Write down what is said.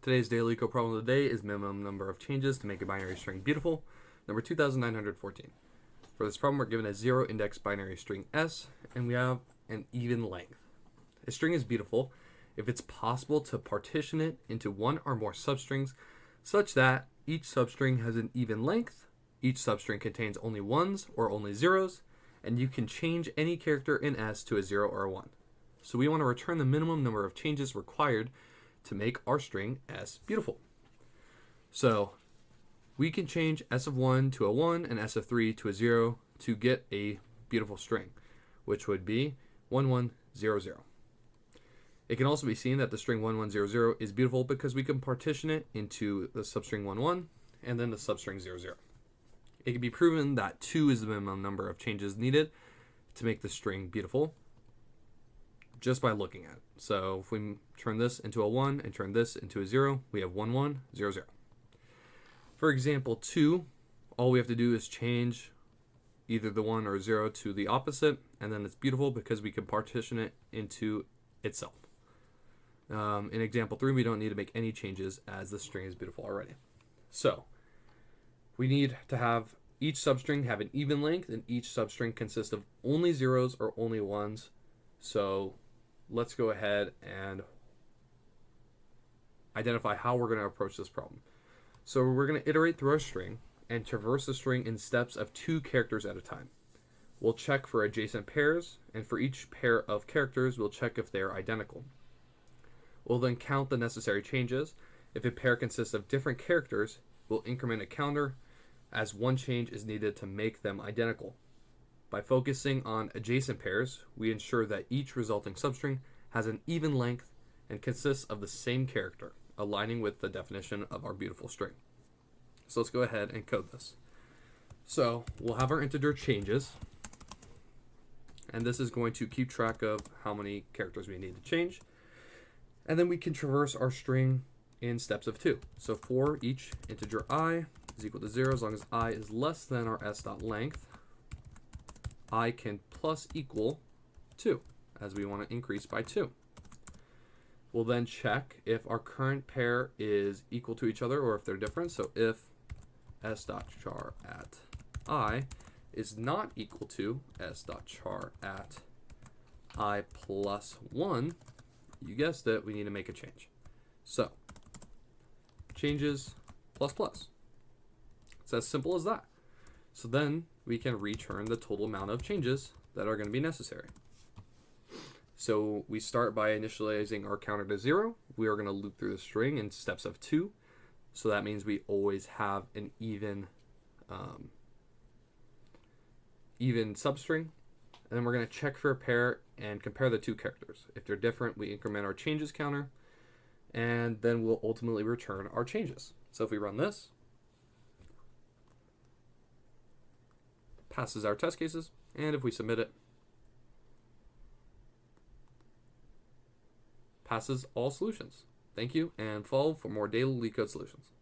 Today's daily LeetCode problem of the day is minimum number of changes to make a binary string beautiful, number 2914. For this problem, we're given a zero index binary string S, and we have an even length. A string is beautiful if it's possible to partition it into one or more substrings such that each substring has an even length, each substring contains only ones or only zeros, and you can change any character in S to a 0 or a 1. So we want to return the minimum number of changes required to make our string S beautiful. So we can change S of 1 to a 1 and S of 3 to a 0 to get a beautiful string, which would be 1100. It can also be seen that the string 1100 is beautiful because we can partition it into the substring 11 and then the substring 00. It can be proven that 2 is the minimum number of changes needed to make the string beautiful just by looking at it. So if we turn this into a 1 and turn this into a 0, we have 1100. For example 2, all we have to do is change either the 1 or 0 to the opposite, and then it's beautiful because we can partition it into itself. In example 3, we don't need to make any changes as the string is beautiful already. So we need to have each substring have an even length, and each substring consists of only zeros or only ones. So let's go ahead and identify how we're going to approach this problem. So we're going to iterate through our string and traverse the string in steps of 2 characters at a time. We'll check for adjacent pairs, and for each pair of characters, we'll check if they are identical. We'll then count the necessary changes. If a pair consists of different characters, we'll increment a counter as one change is needed to make them identical. By focusing on adjacent pairs, we ensure that each resulting substring has an even length and consists of the same character, aligning with the definition of our beautiful string. So let's go ahead and code this. So we'll have our integer changes, and this is going to keep track of how many characters we need to change. And then we can traverse our string in steps of 2. So for each integer I is equal to 0, as long as I is less than our s.length, I can plus equal 2, as we want to increase by 2. We'll then check if our current pair is equal to each other or if they're different. So if s.char at I is not equal to s.char at I plus 1, you guessed it, we need to make a change. So changes plus plus. It's as simple as that. So then we can return the total amount of changes that are going to be necessary. So we start by initializing our counter to 0. We are going to loop through the string in steps of 2. So that means we always have an even substring. And then we're going to check for a pair and compare the 2 characters. If they're different, we increment our changes counter, and then we'll ultimately return our changes. So if we run this, passes our test cases, and if we submit it, passes all solutions. Thank you, and follow for more daily LeetCode solutions.